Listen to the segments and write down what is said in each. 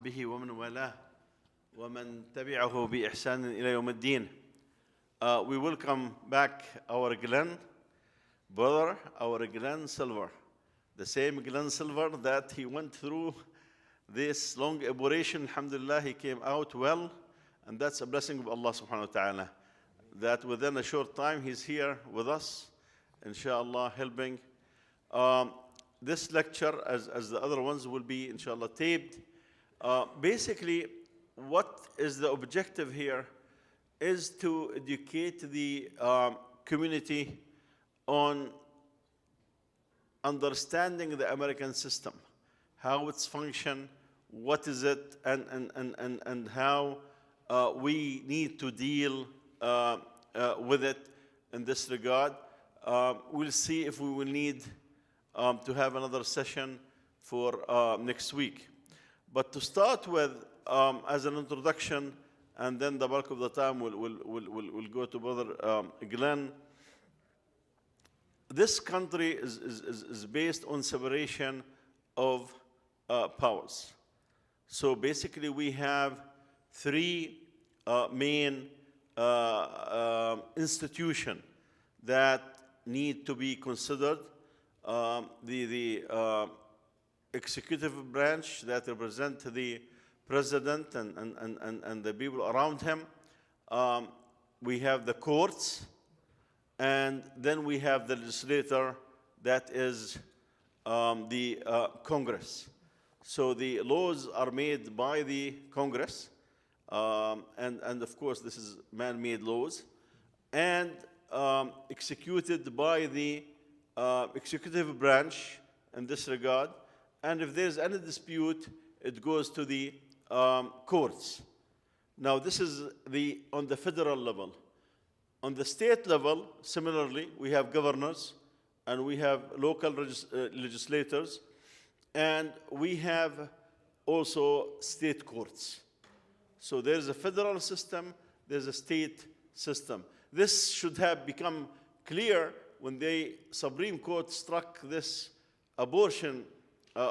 وصحبه ومن والاه ومن تبعه بإحسان إلى يوم الدين. We welcome back our Glenn brother, our Glenn Silver, the same Glenn Silver that he went through this long operation. Alhamdulillah, he came out well, and that's a blessing of Allah subhanahu wa ta'ala, that within a short time he's here with us, inshallah, helping. This lecture, as the other ones, will be inshallah taped. Basically, what is the objective here is to educate the community on understanding the American system, how it's function, what is it, and how we need to deal with it in this regard. We'll see if we will need to have another session for next week. But to start with, as an introduction, and then the bulk of the time we'll go to Brother Glenn. This country is based on separation of powers. So basically we have three main institutions that need to be considered. The executive branch that represent the president and the people around him. We have the courts, and then we have the legislator, that is the Congress. So the laws are made by the Congress, and of course this is man-made laws, and executed by the executive branch in this regard. And if there's any dispute, it goes to the courts. Now this is on the federal level. On the state level, similarly, we have governors, and we have local legislators, and we have also state courts. So there's a federal system, there's a state system. This should have become clear when the Supreme Court struck this abortion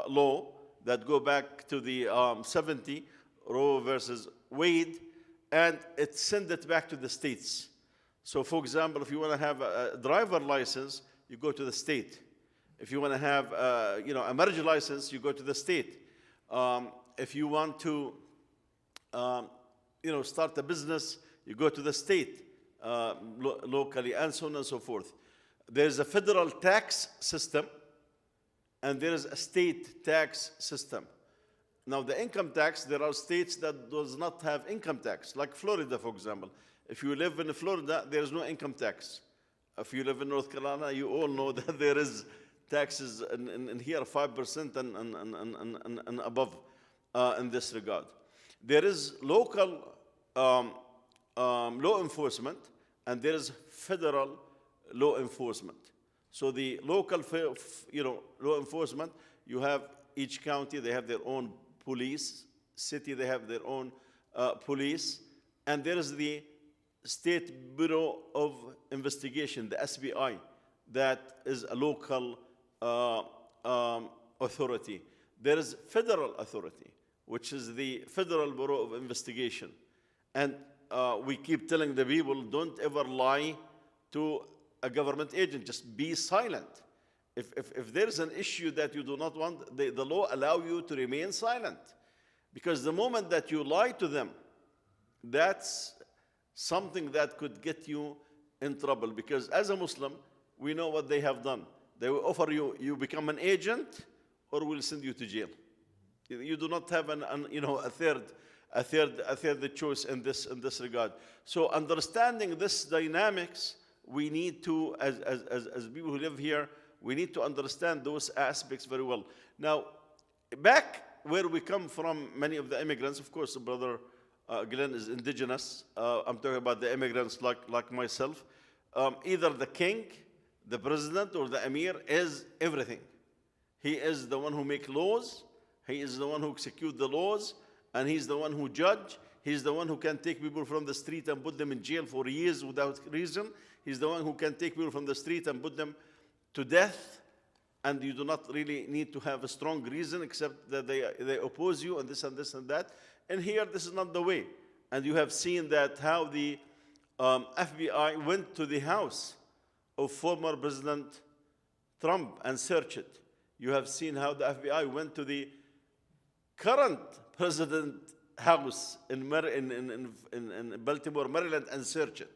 law that go back to the 70, Roe versus Wade, and it sent it back to the states. So for example, if you want to have a driver license, you go to the state. If you want to have a marriage license, you go to the state. If you want to start a business, you go to the state locally, and so on and so forth. There's a federal tax system, and there is a state tax system. Now, the income tax, there are states that does not have income tax, like Florida, for example. If you live in Florida, there is no income tax. If you live in North Carolina, you all know that there is taxes in here, 5% and above in this regard. There is local law enforcement, and there is federal law enforcement. So the local, law enforcement, you have each county, they have their own police. City, they have their own police. And there is the State Bureau of Investigation, the SBI, that is a local authority. There is federal authority, which is the Federal Bureau of Investigation. And we keep telling the people, don't ever lie to a government agent, just be silent. If there's an issue that you do not want, the law allows you to remain silent. Because the moment that you lie to them, that's something that could get you in trouble. Because as a Muslim, we know what they have done. They will offer you become an agent, or we'll send you to jail. You do not have a third choice in this regard. So understanding this dynamics, we need to, as people who live here, we need to understand those aspects very well. Now, back where we come from, many of the immigrants, of course, Brother Glenn is indigenous. I'm talking about the immigrants like myself. Either the king, the president, or the emir is everything. He is the one who makes laws. He is the one who executes the laws, and he's the one who judge. He's the one who can take people from the street and put them in jail for years without reason. He's the one who can take people from the street and put them to death and you do not really need to have a strong reason except that they oppose you and this and this and that. And here, this is not the way. And you have seen that how the FBI went to the house of former President Trump and searched it. You have seen how the FBI went to the current president house in Baltimore, Maryland, and searched it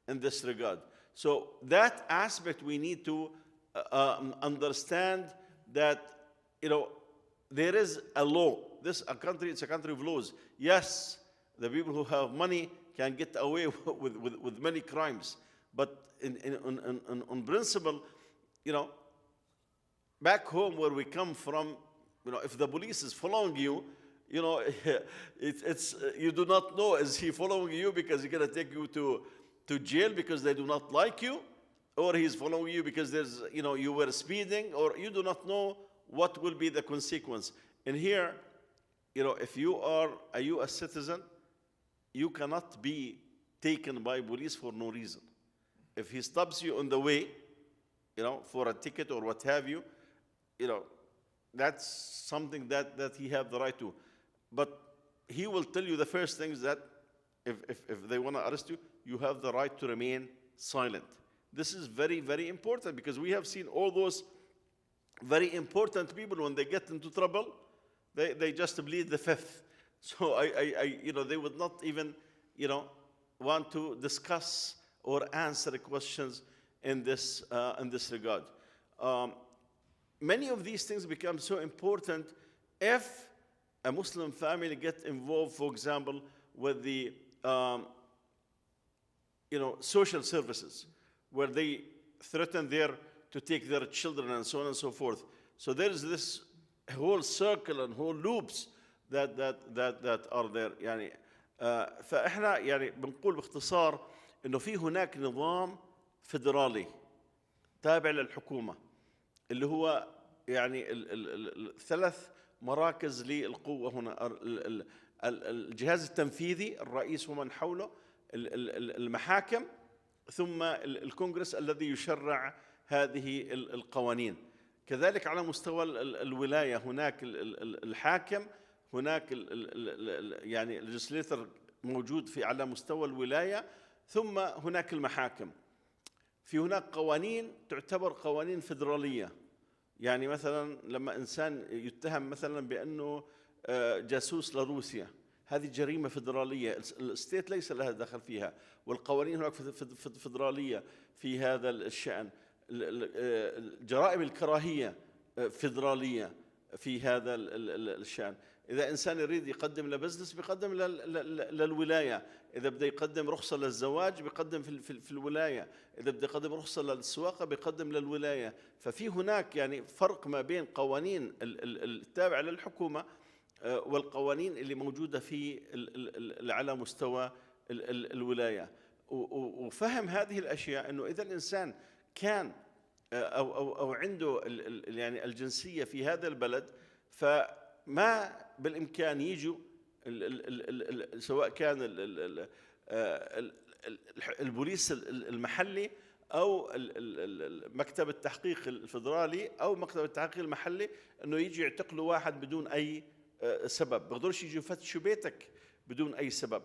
in this regard. So that aspect we need to understand that, there is a law. It's a country of laws. Yes, the people who have money can get away with many crimes. But on principle, back home where we come from, if the police is following you, you do not know, is he following you because he's going to take you to jail because they do not like you, or he's following you because you were speeding, or you do not know what will be the consequence. And here, if you are a U.S. citizen, you cannot be taken by police for no reason. If he stops you on the way, for a ticket or what have you, that's something that he have the right to. But he will tell you the first things that if they want to arrest you, you have the right to remain silent. This is very, very important because we have seen all those very important people, when they get into trouble, they just plead the fifth. So they would not even, want to discuss or answer questions in this regard. Many of these things become so important if a Muslim family get involved, for example, with the social services, where they threaten to take their children and so on and so forth. So there is this whole circle and whole loops that are there. فاحنا بنقول باختصار انه في هناك نظام فيدرالي تابع للحكومة اللي هو الثلاث مراكز للقوة هنا، الجهاز التنفيذي، الرئيس ومن حوله، المحاكم، ثم الكونغرس الذي يشرع هذه القوانين. كذلك على مستوى الولاية هناك الحاكم، هناك الليجسليتر موجود على مستوى الولاية، ثم هناك المحاكم. في هناك قوانين تعتبر قوانين فيدرالية، مثلا لما إنسان يتهم مثلا بأنه جاسوس لروسيا، هذه جريمة فيدرالية، الستيت ليس لها دخل فيها، والقوانين هناك فيدرالية في هذا الشأن. جرائم الكراهية فيدرالية في هذا الشأن. إذا إنسان يريد يقدم لبزنس بيقدم للولاية، إذا بده يقدم رخصة للزواج بيقدم في الولاية، إذا بده يقدم رخصة للسواقة بيقدم للولاية. ففي هناك فرق ما بين قوانين التابعة للحكومة والقوانين اللي موجودة على مستوى الولاية. وفهم هذه الأشياء أنه إذا الإنسان كان أو عنده الجنسية في هذا البلد، فما بالإمكان يجوا سواء كان البوليس المحلي أو مكتب التحقيق الفيدرالي أو مكتب التحقيق المحلي، أنه يجي يعتقلوا واحد بدون أي سبب. بيقدروش يجوا يفتشوا بيتك بدون أي سبب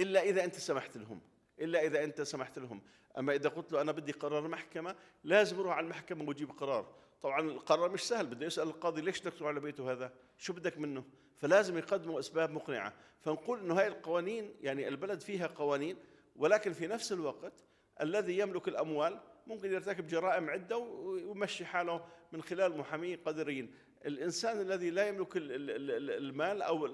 إلا إذا أنت سمحت لهم. أما إذا قلت له أنا بدي قرار محكمة، لازم أروح على المحكمة وأجيب قرار. طبعا القرار مش سهل، بده يسأل القاضي ليش بدك تروح على بيته هذا؟ شو بدك منه؟ فلازم يقدموا أسباب مقنعة. فنقول إنه هاي القوانين البلد فيها قوانين، ولكن في نفس الوقت الذي يملك الأموال ممكن يرتكب جرائم عدة ويمشي حاله من خلال محامين قادرين. الإنسان الذي لا يملك المال أو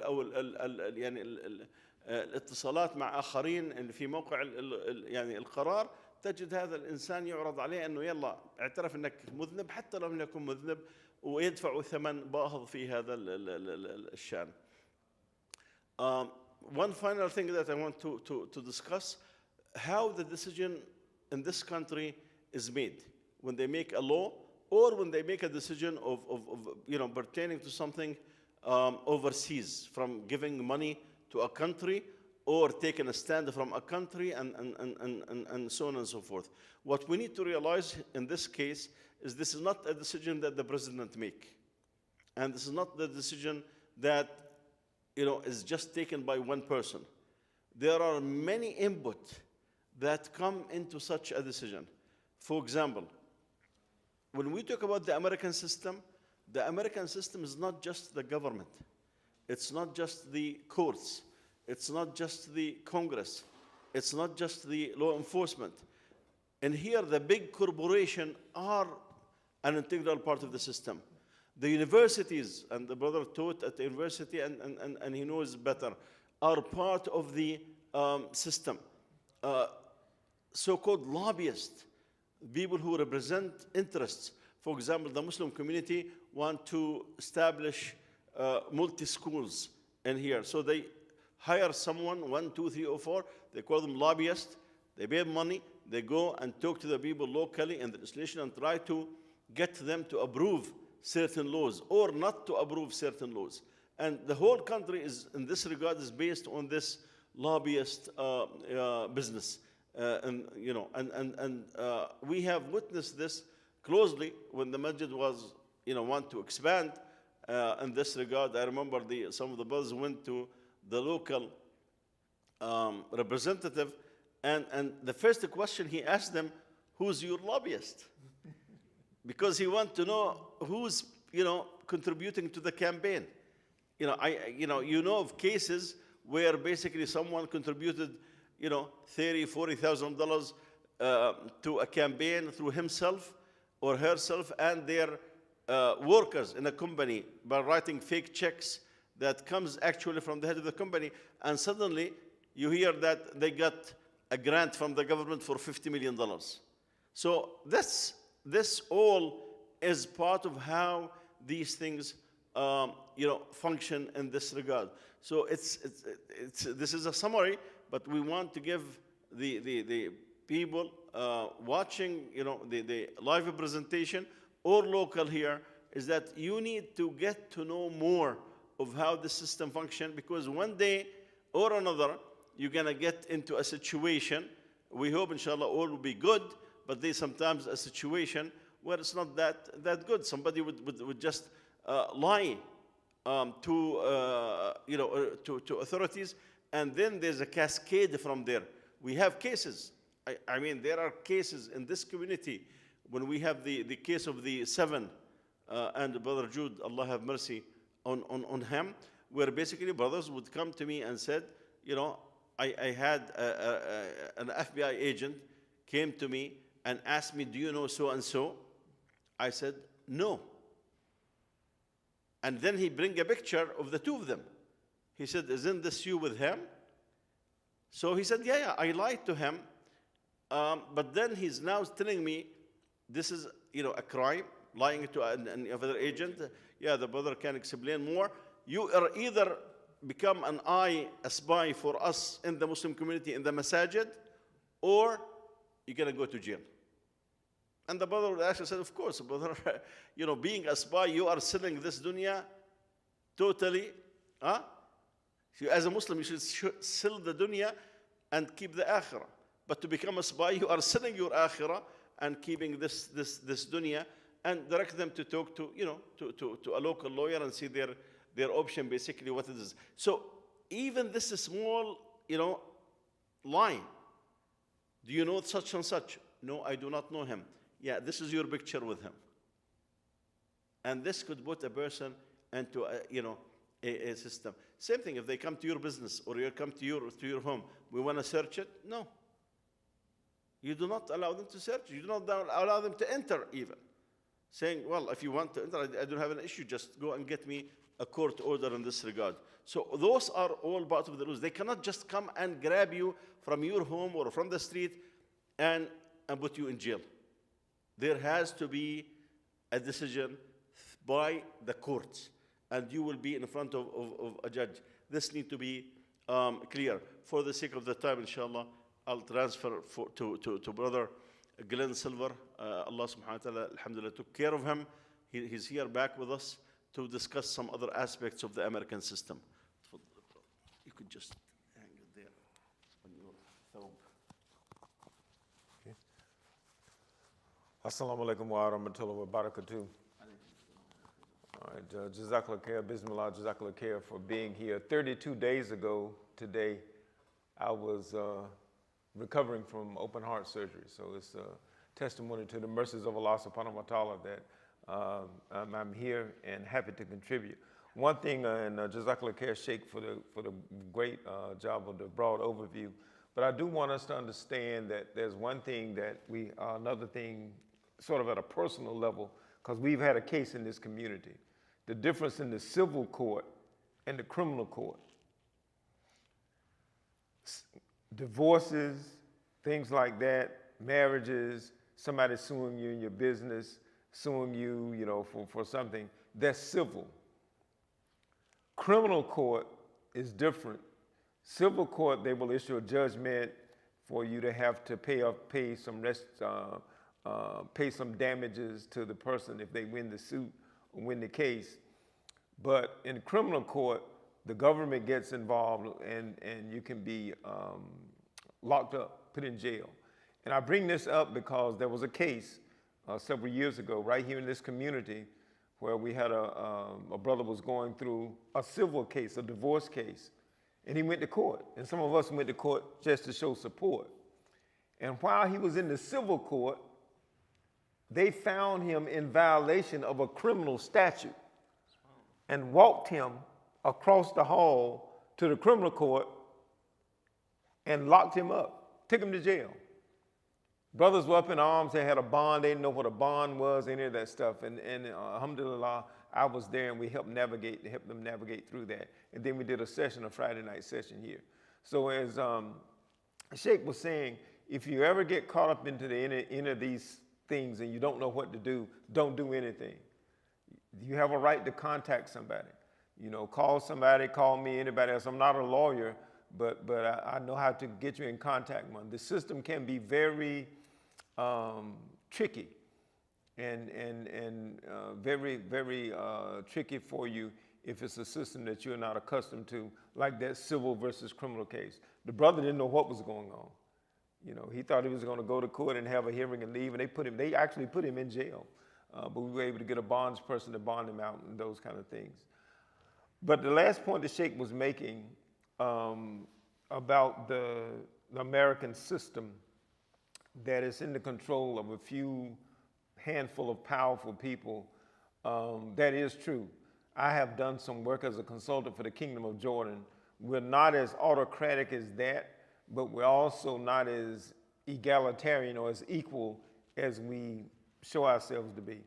الاتصالات مع آخرين في موقع القرار، تجد هذا الإنسان يعرض عليه أنه يلا اعترف أنك مذنب حتى لو لم يكن مذنب، ويدفع ثمن باهظ في هذا الشأن. One final thing that I want to discuss, how the decision in this country is made when they make a law or when they make a decision of pertaining to something overseas, from giving money to a country or taking a stand from a country and so on and so forth. What we need to realize in this case is this is not a decision that the president make. And this is not the decision that, is just taken by one person. There are many input that come into such a decision. For example, when we talk about the American system is not just the government. It's not just the courts. It's not just the Congress. It's not just the law enforcement. And here, the big corporations are an integral part of the system. The universities, and the brother taught at the university, and he knows better, are part of the system. So-called lobbyists, people who represent interests. For example, the Muslim community want to establish multi-schools in here. So they hire someone, 1, 2, 3, or 4. They call them lobbyists. They pay money. They go and talk to the people locally in the legislation and try to get them to approve certain laws or not to approve certain laws. And the whole country is, in this regard, is based on this lobbyist business. We have witnessed this closely when the masjid was, want to expand in this regard. I remember some of the brothers went to the local representative, and the first question he asked them, who's your lobbyist? Because he wants to know who's, contributing to the campaign. You know of cases where basically someone contributed, $30,000, $40,000 to a campaign through himself or herself and their workers in a company by writing fake checks that comes actually from the head of the company, and suddenly you hear that they got a grant from the government for $50 million. So this all is part of how these things function in this regard. So this is a summary, but we want to give the people watching the live presentation or local here is that you need to get to know more of how the system functions, because one day or another you're going to get into a situation, we hope inshallah all will be good, but there's sometimes a situation where it's not that good. Somebody would just lie to authorities, and then there's a cascade from there. We have cases. I mean, there are cases in this community when we have the case of the 7 and Brother Jude, Allah have mercy on him, where basically brothers would come to me and said, I had an FBI agent came to me and asked me, do you know so-and-so? I said, no. And then he bring a picture of the two of them. He said, isn't this you with him? So he said, yeah, I lied to him. But then he's now telling me this is, a crime, lying to another agent. Yeah, the brother can explain more. You are either become a spy for us in the Muslim community in the masajid, or you're going to go to jail. And the brother actually said, of course, brother, being a spy, you are selling this dunya totally. As a Muslim, you should sell the dunya and keep the akhirah. But to become a spy, you are selling your akhirah and keeping this dunya, and direct them to talk to, to a local lawyer and see their option, basically what it is. So even this small, line. Do you know such and such? No, I do not know him. Yeah, this is your picture with him. And this could put a person into a system. Same thing if they come to your business or you come to your home. We want to search it? No. You do not allow them to search. You do not allow them to enter even. Saying, well, if you want to enter, I don't have an issue. Just go and get me a court order in this regard. So those are all part of the rules. They cannot just come and grab you from your home or from the street and put you in jail. There has to be a decision by the courts, and you will be in front of a judge. This needs to be clear. For the sake of the time, inshallah, I'll transfer to Brother Glenn Silver. Allah subhanahu wa ta'ala, alhamdulillah, took care of him. He's here back with us to discuss some other aspects of the American system. You could just hang it there on your thumb. Okay. Assalamu alaikum wa rahmatullahi wa barakatuh. All right, Jazakallah khair, Bismillah, Jazakallah khair for being here. 32 days ago today, I was recovering from open heart surgery. So it's a testimony to the mercies of Allah subhanahu wa ta'ala that I'm here and happy to contribute. One thing, and Jazakallah khair Sheikh for the great job of the broad overview, but I do want us to understand that there's one thing that another thing sort of at a personal level, because we've had a case in this community. The difference in the civil court and the criminal court. Divorces, things like that, marriages, somebody suing you in your business, suing you, for something, that's civil. Criminal court is different. Civil court, they will issue a judgment for you to have to pay some damages to the person if they win the suit or win the case. But in criminal court, the government gets involved and you can be locked up, put in jail. And I bring this up because there was a case several years ago right here in this community where we had a brother was going through a civil case, a divorce case, and he went to court. And some of us went to court just to show support. And while he was in the civil court, they found him in violation of a criminal statute and walked him across the hall to the criminal court and locked him up, took him to jail. Brothers were up in arms, they had a bond, they didn't know what a bond was, any of that stuff. And alhamdulillah, I was there and we helped them navigate through that. And then we did a Friday night session here. So as Sheikh was saying, if you ever get caught up into any of these things and you don't know what to do, don't do anything. You have a right to contact somebody. Call somebody, call me, anybody else. I'm not a lawyer, but I know how to get you in contact with them. The system can be very tricky and very, very tricky for you if it's a system that you're not accustomed to, like that civil versus criminal case. The brother didn't know what was going on. He thought he was going to go to court and have a hearing and leave, and they actually put him in jail. But we were able to get a bondsperson to bond him out and those kind of things. But the last point the Sheikh was making about the American system that is in the control of a handful of powerful people, that is true. I have done some work as a consultant for the Kingdom of Jordan. We're not as autocratic as that, but we're also not as egalitarian or as equal as we show ourselves to be.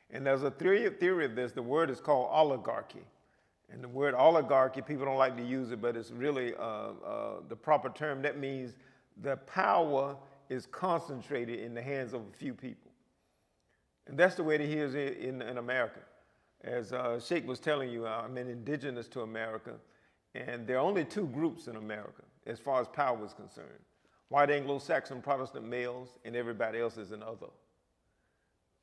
And there's a theory of this. The word is called oligarchy. And the word oligarchy, people don't like to use it, but it's really the proper term. That means the power is concentrated in the hands of a few people. And that's the way that he is in America. As Sheikh was telling you, I'm indigenous to America, and there are only two groups in America as far as power is concerned. White Anglo-Saxon Protestant males, and everybody else is an other.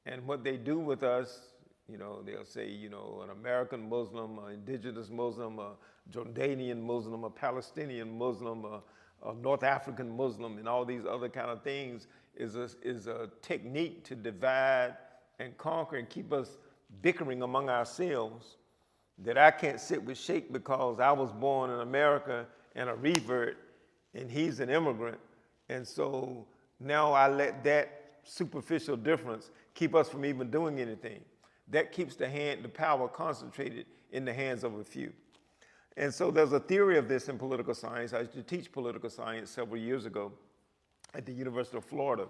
And what they do with us, they'll say, an American Muslim, an indigenous Muslim, a Jordanian Muslim, a Palestinian Muslim, a North African Muslim, and all these other kind of things is a technique to divide and conquer and keep us bickering among ourselves, that I can't sit with Sheikh because I was born in America and a revert, and he's an immigrant. And so now I let that superficial difference keep us from even doing anything. That keeps the power concentrated in the hands of a few. And so there's a theory of this in political science. I used to teach political science several years ago at the University of Florida.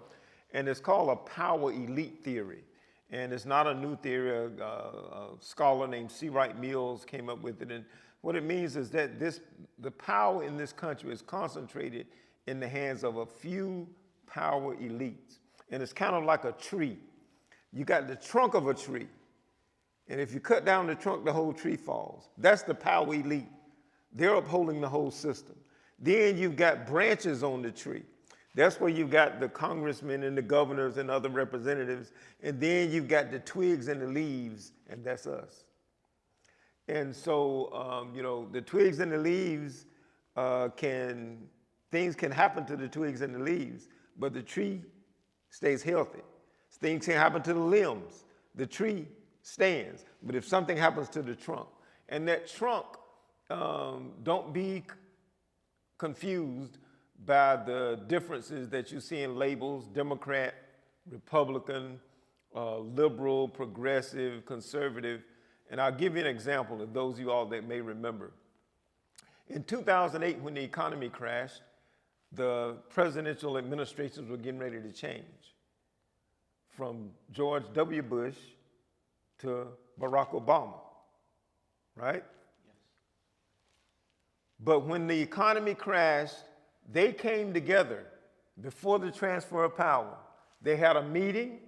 And it's called a power elite theory. And it's not a new theory. A scholar named C. Wright Mills came up with it. And what it means is that the power in this country is concentrated in the hands of a few power elites. And it's kind of like a tree. You got the trunk of a tree. And if you cut down the trunk, the whole tree falls. That's the power elite. They're upholding the whole system. Then you've got branches on the tree. That's where you've got the congressmen and the governors and other representatives. And then you've got the twigs and the leaves, and that's us. And so, the twigs and the leaves things can happen to the twigs and the leaves, but the tree stays healthy. Things can happen to the limbs. The tree stands, but if something happens to the trunk, and that trunk, don't be confused by the differences that you see in labels: Democrat, Republican, liberal, progressive, conservative. And I'll give you an example of those of you all that may remember. In 2008, when the economy crashed, the presidential administrations were getting ready to change from George W. Bush to Barack Obama, right? Yes. But when the economy crashed, they came together before the transfer of power. They had a meeting,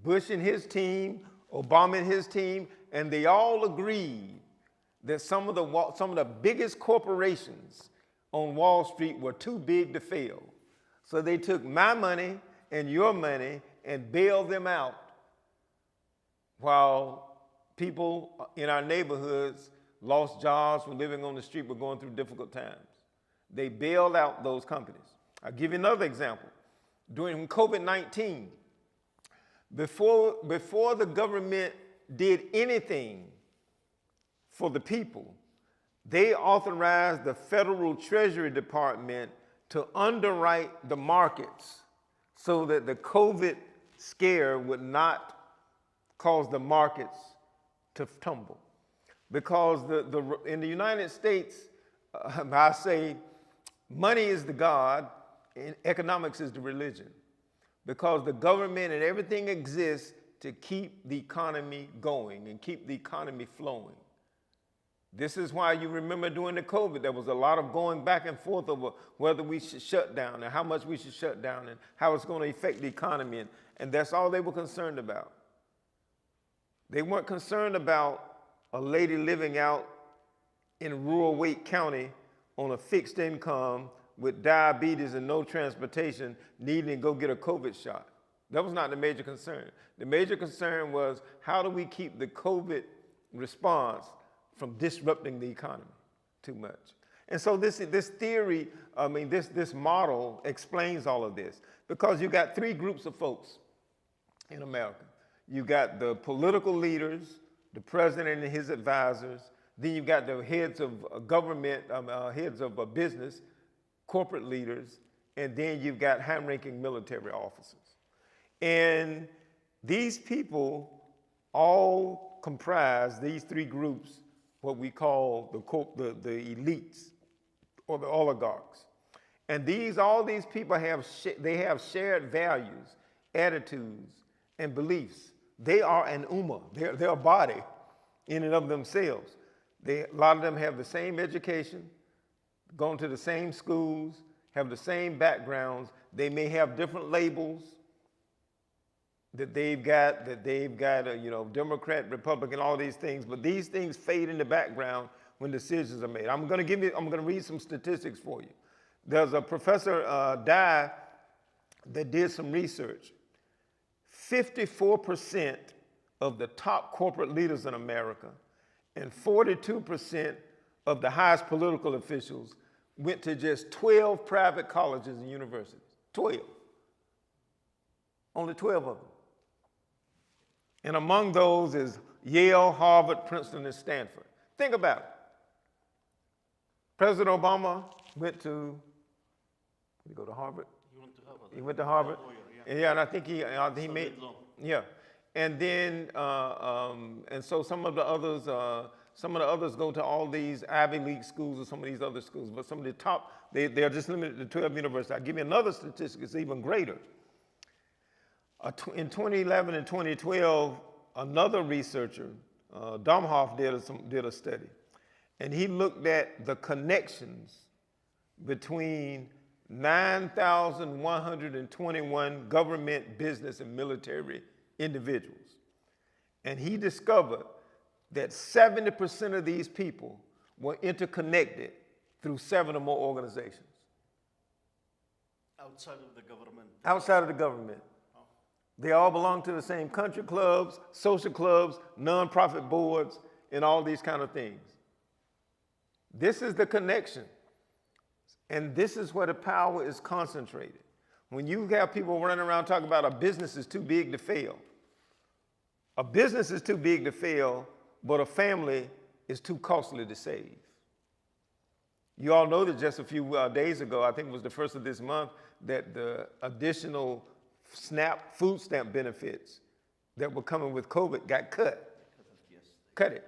Bush and his team, Obama and his team, and they all agreed that some of the biggest corporations on Wall Street were too big to fail. So they took my money and your money and bailed them out, while people in our neighborhoods lost jobs, were living on the street, were going through difficult times. They bailed out those companies. I'll give you another example. During COVID-19, before the government did anything for the people, they authorized the Federal Treasury Department to underwrite the markets so that the COVID scare would not cause the markets to tumble. Because in the United States, I say money is the God and economics is the religion. Because the government and everything exists to keep the economy going and keep the economy flowing. This is why you remember during the COVID, there was a lot of going back and forth over whether we should shut down and how much we should shut down and how it's going to affect the economy. And that's all they were concerned about. They weren't concerned about a lady living out in rural Wake County on a fixed income with diabetes and no transportation needing to go get a COVID shot. That was not the major concern. The major concern was, how do we keep the COVID response from disrupting the economy too much? And so this theory, this model explains all of this, because you got three groups of folks in America. You got the political leaders, the president and his advisors, then you got the heads of government, heads of business, corporate leaders, and then you've got high-ranking military officers. And these people all comprise, these three groups, what we call the elites or the oligarchs. And all these people have shared values, attitudes, and beliefs. They are an ummah. They're a body in and of themselves. A lot of them have the same education, gone to the same schools, have the same backgrounds. They may have different labels that they've got, Democrat, Republican, all these things, but these things fade in the background when decisions are made. I'm going to read some statistics for you. There's a professor, Dye, that did some research. 54% of the top corporate leaders in America and 42% of the highest political officials went to just 12 private colleges and universities. 12. Only 12 of them. And among those is Yale, Harvard, Princeton, and Stanford. Think about it. President Obama went to, did he go to Harvard? He went to Harvard. Yeah, and I think he made, yeah. And then, and so some of the others go to all these Ivy League schools or some of these other schools, but some of the top, they're just limited to 12 universities. I'll give you another statistic, it's even greater. In 2011 and 2012, another researcher, Domhoff, did a study, and he looked at the connections between 9,121 government, business, and military individuals. And he discovered that 70% of these people were interconnected through 7 or more organizations. Outside of the government? Outside of the government. They all belong to the same country clubs, social clubs, nonprofit boards, and all these kind of things. This is the connection. And this is where the power is concentrated. When you have people running around talking about a business is too big to fail. A business is too big to fail, but a family is too costly to save. You all know that just a few days ago, I think it was the first of this month, that the additional food stamp benefits that were coming with COVID got cut. Cut it.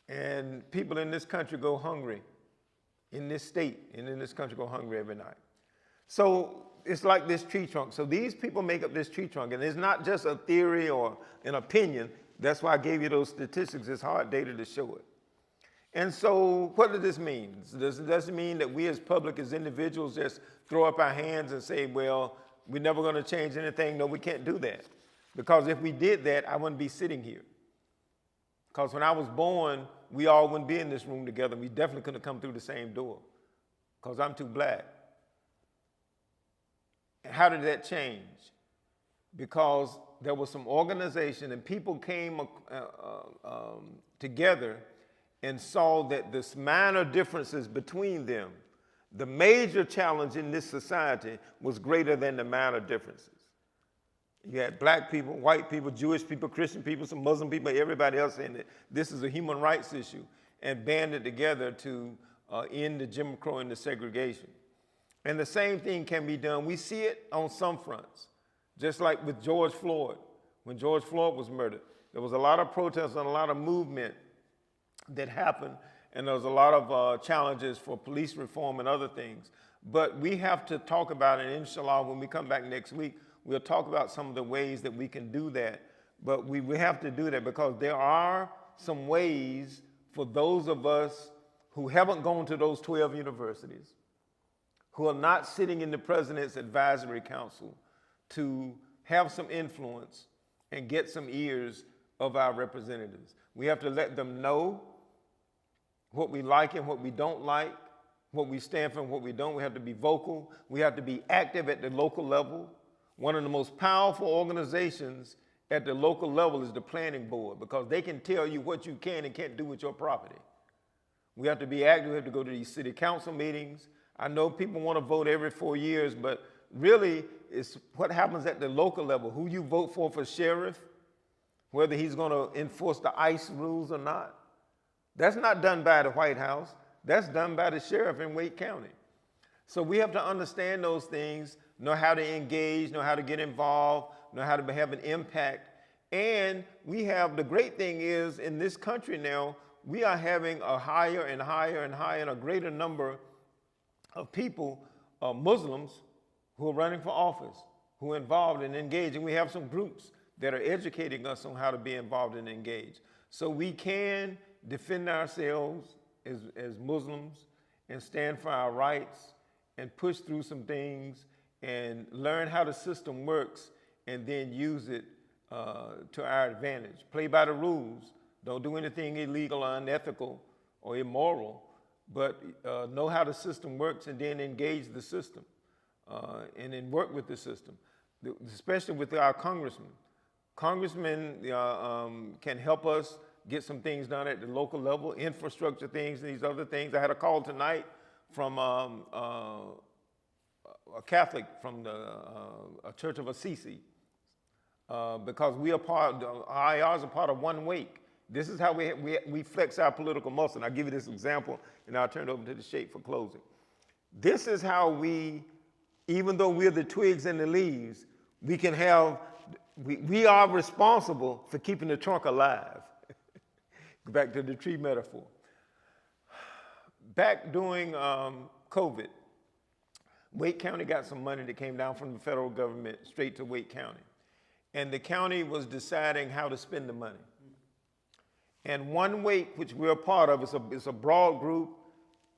And people in this country go hungry. In this state and in this country go hungry every night. So it's like this tree trunk. So these people make up this tree trunk. And it's not just a theory or an opinion. That's why I gave you those statistics. It's hard data to show it. And so what does this mean? Does it mean that we as public, as individuals, just throw up our hands and say, well, we're never going to change anything? No, we can't do that. Because if we did that, I wouldn't be sitting here. Because when I was born, we all wouldn't be in this room together. We definitely couldn't come through the same door because I'm too black. And how did that change? Because there was some organization and people came together and saw that this minor differences between them, the major challenge in this society was greater than the minor differences. You had black people, white people, Jewish people, Christian people, some Muslim people, everybody else in it. This is a human rights issue, and banded together to end the Jim Crow and the segregation. And the same thing can be done. We see it on some fronts, just like with George Floyd. When George Floyd was murdered, there was a lot of protests and a lot of movement that happened, and there was a lot of challenges for police reform and other things. But we have to talk about it, and inshallah, when we come back next week, we'll talk about some of the ways that we can do that. But we have to do that because there are some ways for those of us who haven't gone to those 12 universities, who are not sitting in the President's Advisory Council, to have some influence and get some ears of our representatives. We have to let them know what we like and what we don't like, what we stand for and what we don't. We have to be vocal. We have to be active at the local level. One of the most powerful organizations at the local level is the planning board because they can tell you what you can and can't do with your property. We have to be active. We have to go to these city council meetings. I know people want to vote every 4 years, but really it's what happens at the local level, who you vote for sheriff, whether he's going to enforce the ICE rules or not. That's not done by the White House. That's done by the sheriff in Wake County. So we have to understand those things, know how to engage, know how to get involved, know how to have an impact. And we have, the great thing is in this country now, we are having a higher and higher and higher and a greater number of people, Muslims, who are running for office, who are involved and engaged. And we have some groups that are educating us on how to be involved and engaged. So we can defend ourselves as Muslims and stand for our rights and push through some things and learn how the system works and then use it to our advantage. Play by the rules. Don't do anything illegal or unethical or immoral, but know how the system works and then engage the system and then work with the system, especially with our congressmen. Congressmen can help us get some things done at the local level, infrastructure things, these other things. I had a call tonight from a Catholic from a Church of Assisi because we are our IRs are part of One Wake. This is how we flex our political muscle. And I'll give you this example, and I'll turn it over to the Sheikh for closing. This is how we, even though we're the twigs and the leaves, we can have, we are responsible for keeping the trunk alive. Back to the tree metaphor. Back during COVID, Wake County got some money that came down from the federal government straight to Wake County. And the county was deciding how to spend the money. And One Wake, which we're a part of, it's a broad group,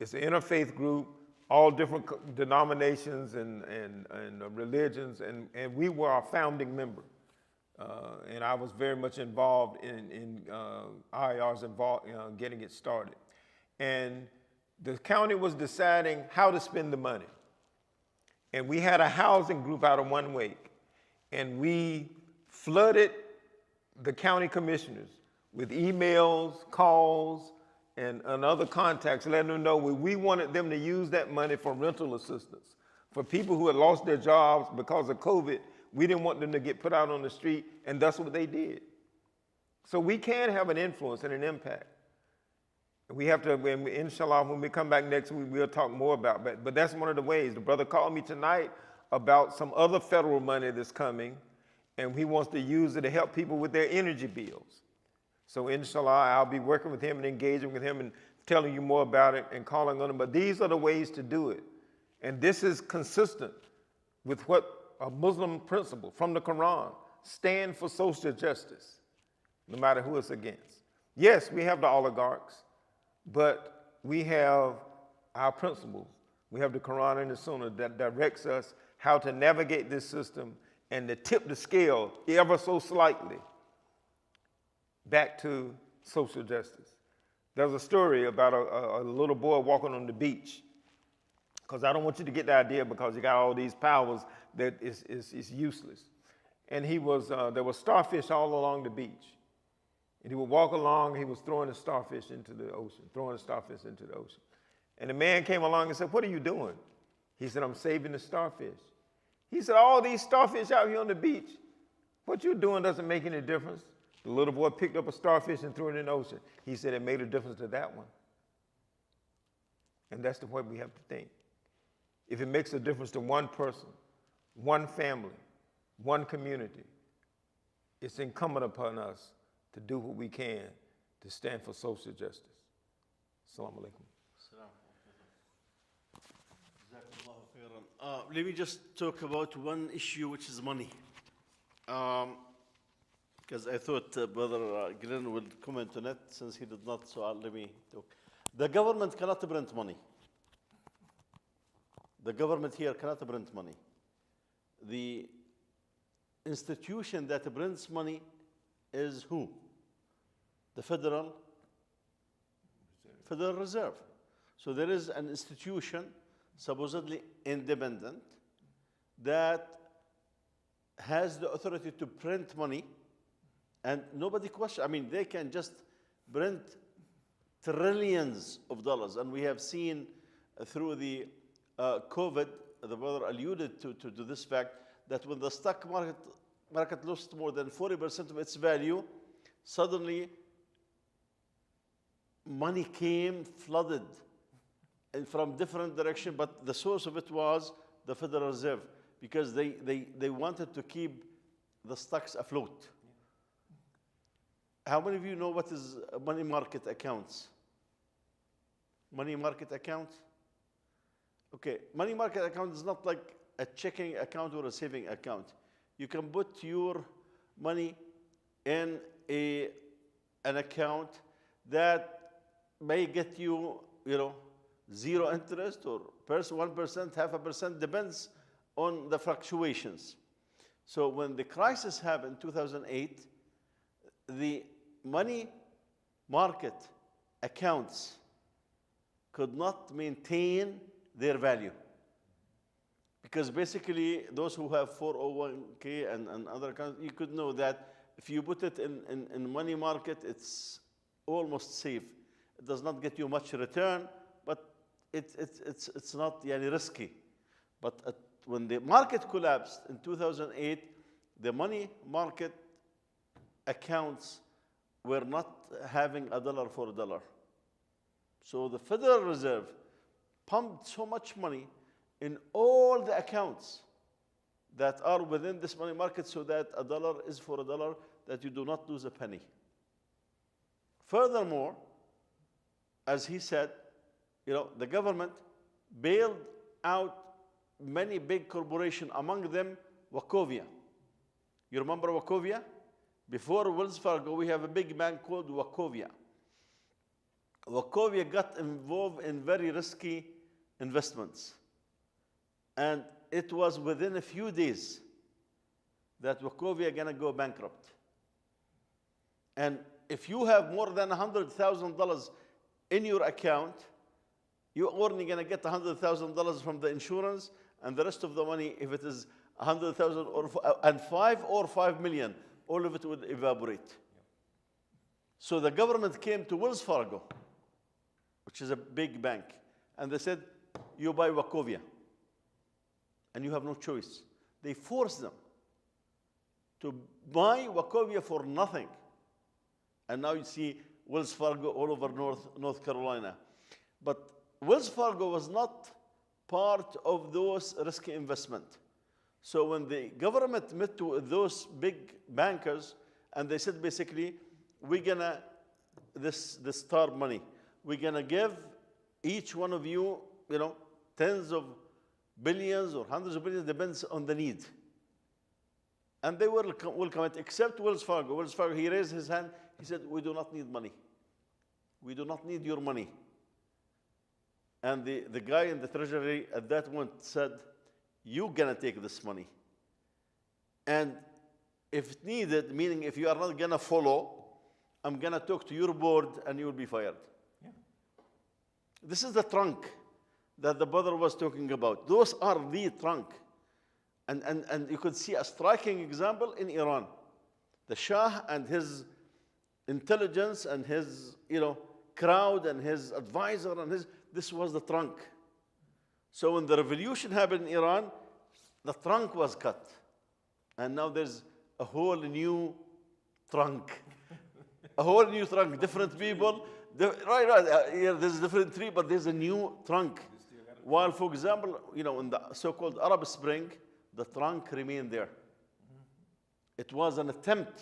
it's an interfaith group, all different denominations and religions, and we were our founding member. And I was very much involved in IR's involved getting it started. And the county was deciding how to spend the money. And we had a housing group out of One Wake, and we flooded the county commissioners with emails, calls, and other contacts, letting them know we wanted them to use that money for rental assistance. For people who had lost their jobs because of COVID, we didn't want them to get put out on the street, and that's what they did. So we can have an influence and an impact. We have to, inshallah, when we come back next week, we'll talk more about that. But that's one of the ways. The brother called me tonight about some other federal money that's coming, and he wants to use it to help people with their energy bills. So inshallah, I'll be working with him and engaging with him and telling you more about it and calling on him. But these are the ways to do it. And this is consistent with what a Muslim principle from the Quran: stand for social justice, no matter who it's against. Yes, we have the oligarchs, but we have our principles. We have the Quran and the Sunnah that directs us how to navigate this system and to tip the scale ever so slightly back to social justice. There's a story about a little boy walking on the beach, because I don't want you to get the idea because you got all these powers that is useless. And there were starfish all along the beach. And he would walk along, he was throwing the starfish into the ocean, throwing the starfish into the ocean. And the man came along and said, "What are you doing?" He said, "I'm saving the starfish." He said, "All these starfish out here on the beach, what you're doing doesn't make any difference." The little boy picked up a starfish and threw it in the ocean. He said it made a difference to that one. And that's the way we have to think. If it makes a difference to one person, one family, one community, it's incumbent upon us to do what we can to stand for social justice. Assalamu alaikum. Let me just talk about one issue, which is money. Because I thought Brother Glenn would comment on it since he did not, so let me talk. The government cannot print money. The government here cannot print money. The institution that prints money is who? The Federal Reserve. So there is an institution, supposedly independent, that has the authority to print money, and nobody questions. I mean, they can just print trillions of dollars, and we have seen through the COVID, the brother alluded to this fact, that when the stock market lost more than 40% of its value, suddenly money came flooded from different directions, but the source of it was the Federal Reserve, because they wanted to keep the stocks afloat. How many of you know what is money market accounts? Money market accounts? Okay, money market account is not like a checking account or a saving account. You can put your money in an account that may get you, 0 interest or 1%, 0.5%, depends on the fluctuations. So when the crisis happened in 2008, the money market accounts could not maintain their value. Because basically, those who have 401k and other accounts, you could know that if you put it in money market, it's almost safe. It does not get you much return, but it's not risky. But when the market collapsed in 2008, the money market accounts were not having a dollar for a dollar. So the Federal Reserve pumped so much money in all the accounts that are within this money market so that a dollar is for a dollar, that you do not lose a penny. Furthermore, as he said, the government bailed out many big corporations, among them Wachovia. You remember Wachovia? Before Wells Fargo, we have a big bank called Wachovia. Wachovia got involved in very risky investments. And it was within a few days that Wachovia going to go bankrupt. And if you have more than $100,000 in your account, you're only going to get $100,000 from the insurance, and the rest of the money, if it is 100,000 and 5 or 5 million, all of it would evaporate. So the government came to Wells Fargo which is a big bank. And they said, you buy Wachovia. And you have no choice. They forced them to buy Wachovia for nothing. And now you see Wells Fargo all over North Carolina. But Wells Fargo was not part of those risky investment. So when the government met to those big bankers, and they said basically, we're gonna, this star money, we're gonna give each one of you, tens of billions or hundreds of billions, depends on the need. And they will come it, except Wells Fargo. Wells Fargo, he raised his hand, he said, we do not need money. We do not need your money. And the guy in the treasury at that moment said, you're gonna take this money. And if needed, meaning if you are not gonna follow, I'm gonna talk to your board and you will be fired. Yeah. This is the trunk that the brother was talking about. Those are the trunk. And you could see a striking example in Iran. The Shah and his intelligence and his crowd and his advisor and this was the trunk. So when the revolution happened in Iran, the trunk was cut. And now there's a whole new trunk. A whole new trunk, different people. Right. There's a different tree, but there's a new trunk. While, for example, in the so-called Arab Spring, the trunk remained there. It was an attempt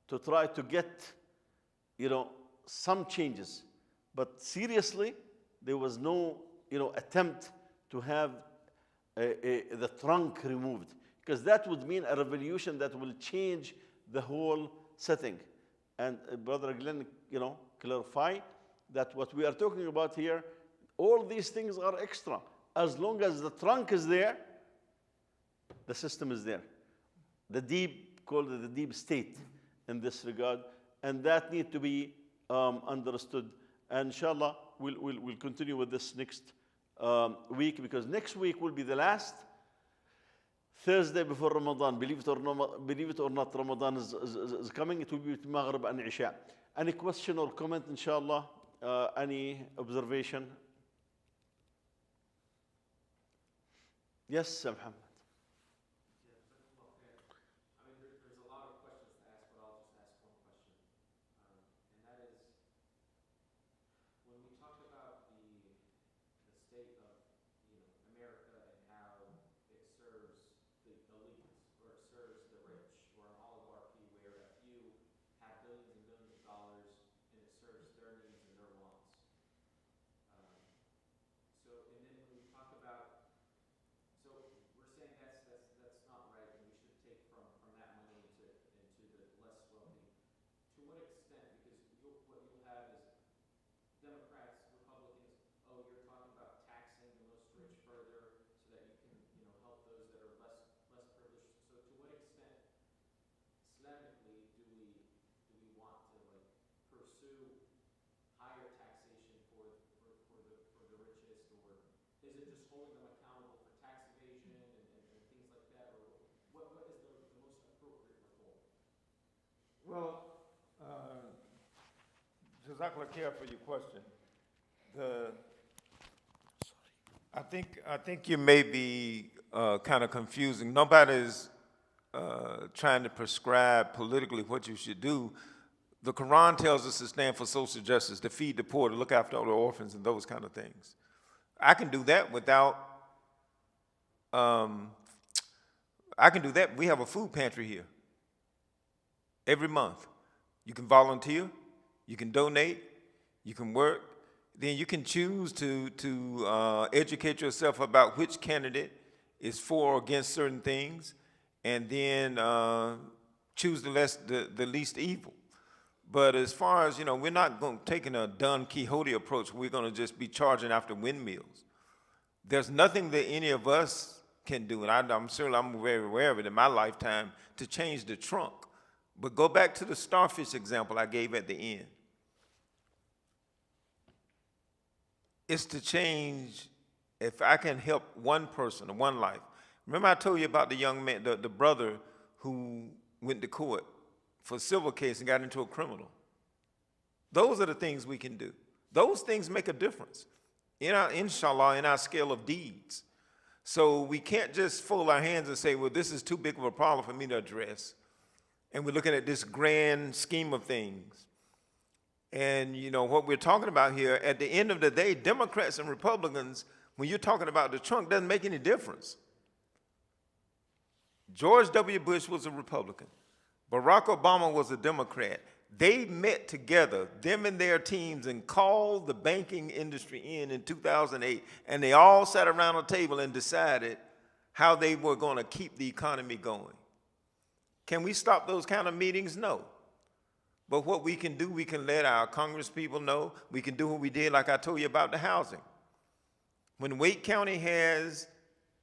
to try to get, some changes. But seriously, there was no, attempt to have the trunk removed, because that would mean a revolution that will change the whole setting. And Brother Glenn, clarify that what we are talking about here, all these things are extra. As long as the trunk is there, the system is there. Called the deep state in this regard, and that need to be understood. And inshallah, we'll continue with this next week, because next week will be the last Thursday before Ramadan. Believe it or not, Ramadan is coming. It will be between Maghrib and Isha. Any question or comment, inshallah? Any observation? Yes, Muhammad. Well, Jazakallah khair for your question. I think you may be kind of confusing. Nobody's trying to prescribe politically what you should do. The Quran tells us to stand for social justice, to feed the poor, to look after all the orphans and those kind of things. I can do that without, we have a food pantry here. Every month, you can volunteer, you can donate, you can work, then you can choose to educate yourself about which candidate is for or against certain things, and then choose the least evil. But as far as, we're not taking a Don Quixote approach. We're going to just be charging after windmills. There's nothing that any of us can do, and I'm very aware of it in my lifetime, to change the trunk. But go back to the starfish example I gave at the end. It's to change, if I can help one person or one life. Remember I told you about the young man, the brother who went to court for a civil case and got into a criminal. Those are the things we can do. Those things make a difference in our, inshallah, in our scale of deeds. So we can't just fold our hands and say, well, this is too big of a problem for me to address. And we're looking at this grand scheme of things. And, you know, what we're talking about here, at the end of the day, Democrats and Republicans, when you're talking about the trunk, doesn't make any difference. George W. Bush was a Republican. Barack Obama was a Democrat. They met together, them and their teams, and called the banking industry in 2008, and they all sat around a table and decided how they were going to keep the economy going. Can we stop those kind of meetings? No. But what we can do, we can let our Congress people know. We can do what we did, like I told you about the housing. When Wake County has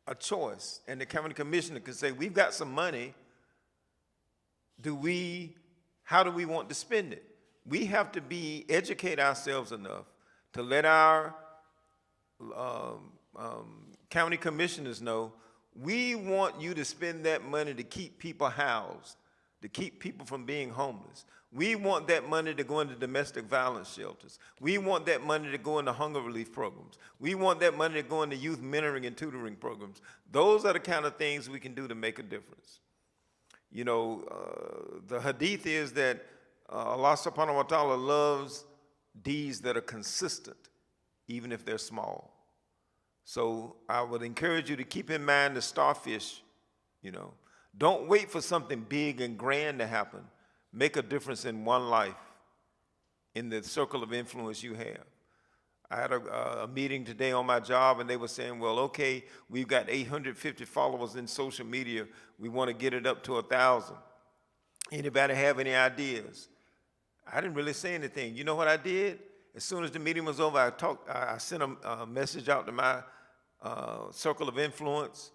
a choice, and the county commissioner can say, we've got some money, how do we want to spend it? We have to educate ourselves enough to let our county commissioners know, we want you to spend that money to keep people housed, to keep people from being homeless. We want that money to go into domestic violence shelters. We want that money to go into hunger relief programs. We want that money to go into youth mentoring and tutoring programs. Those are the kind of things we can do to make a difference. You know, the hadith is that Allah subhanahu wa ta'ala loves deeds that are consistent, even if they're small. So I would encourage you to keep in mind the starfish, you know. Don't wait for something big and grand to happen. Make a difference in one life, in the circle of influence you have. I had a meeting today on my job, and they were saying, well, okay, we've got 850 followers in social media. We want to get it up to 1,000. Anybody have any ideas? I didn't really say anything. You know what I did? As soon as the meeting was over, I sent a message out to my circle of influence,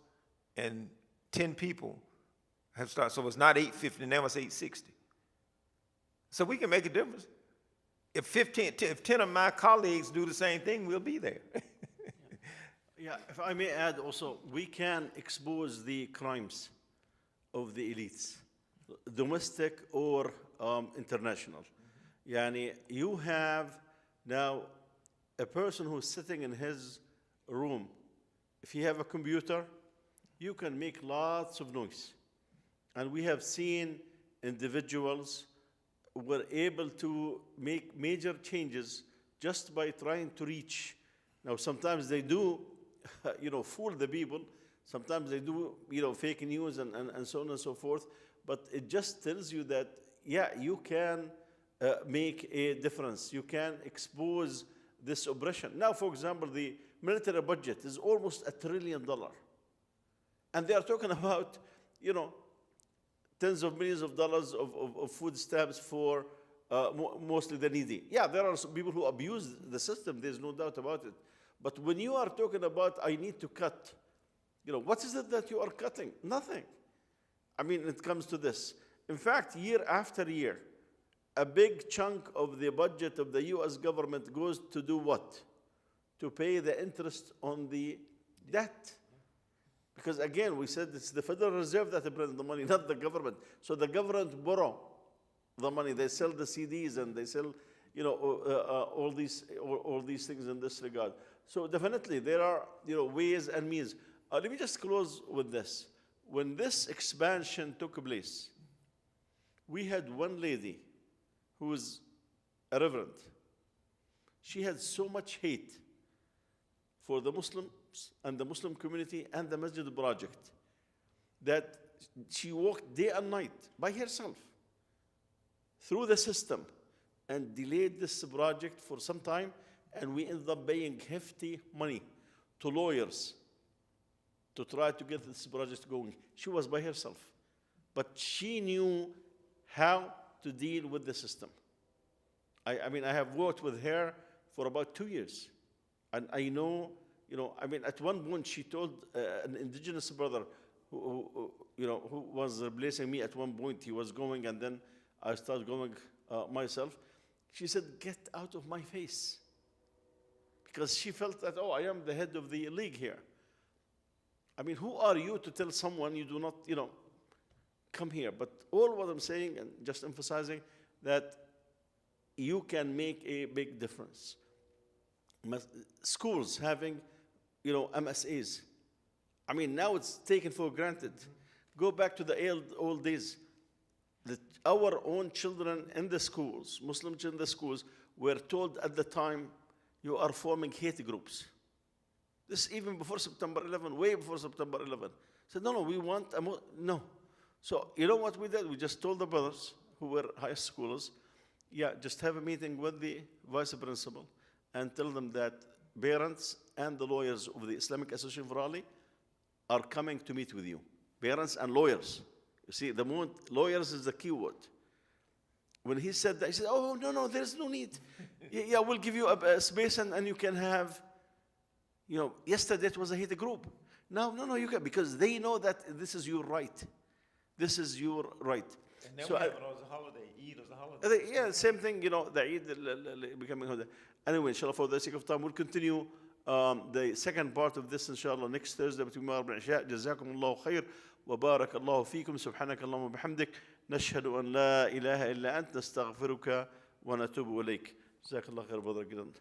and 10 people have started. So it's not 850, now it's 860. So we can make a difference. If 10 of my colleagues do the same thing, we'll be there. Yeah, if I may add also, we can expose the crimes of the elites, domestic or international. Yani, you have now a person who's sitting in his room. If you have a computer, you can make lots of noise. And we have seen individuals were able to make major changes just by trying to reach. Now, sometimes they do, fool the people. Sometimes they do, fake news and so on and so forth. But it just tells you that, yeah, you can make a difference. You can expose this oppression. Now, for example, the military budget is almost $1 trillion. And they are talking about, tens of millions of dollars of food stamps for mostly the needy. Yeah, there are some people who abuse the system, there's no doubt about it. But when you are talking about, I need to cut, what is it that you are cutting? Nothing. I mean, it comes to this. In fact, year after year, a big chunk of the budget of the US government goes to do what? To pay the interest on the debt. Because again, we said it's the Federal Reserve that brings the money, not the government. So the government borrow the money. They sell the CDs and they sell, all these things in this regard. So definitely there are, ways and means. Let me just close with this. When this expansion took place, we had one lady who was a reverend. She had so much hate for the Muslims and the Muslim community and the Masjid project that she walked day and night by herself through the system and delayed this project for some time, and we ended up paying hefty money to lawyers to try to get this project going. She was by herself, but she knew how to deal with the system. I mean, I have worked with her for about 2 years, and I know, at one point she told an indigenous brother who was replacing me at one point. He was going, and then I started going myself. She said, "Get out of my face," because she felt that, I am the head of the league here. I mean, who are you to tell someone you do not, come here? But all what I'm saying, and just emphasizing that you can make a big difference. schools having, MSAs. I mean, now it's taken for granted. Go back to the old days. Our own children in the schools, Muslim children in the schools, were told at the time, you are forming hate groups. This even before September 11, way before September 11. Said, no, we want, no. So you know what we did? We just told the brothers who were high schoolers, just have a meeting with the vice principal and tell them that parents and the lawyers of the Islamic Association for Ali are coming to meet with you. Parents and lawyers. You see, the moment lawyers is the key word. When he said that, he said, oh, no, there's no need. We'll give you a space and you can have, yesterday it was a hate group. No, you can, because they know that this is your right. This is your right. And then so it was a holiday. Eid was a holiday. Yeah, same thing, the Eid becoming holiday. Anyway, inshallah, for the sake of time, we'll continue the second part of this, inshallah, next Thursday between Maghrib and Isha. جزاكم الله خير وبارك الله فيكم سبحانك اللهم وبحمدك نشهد أن لا إله إلا أنت نستغفرك ونتوب إليك. جزاك الله خير, brother.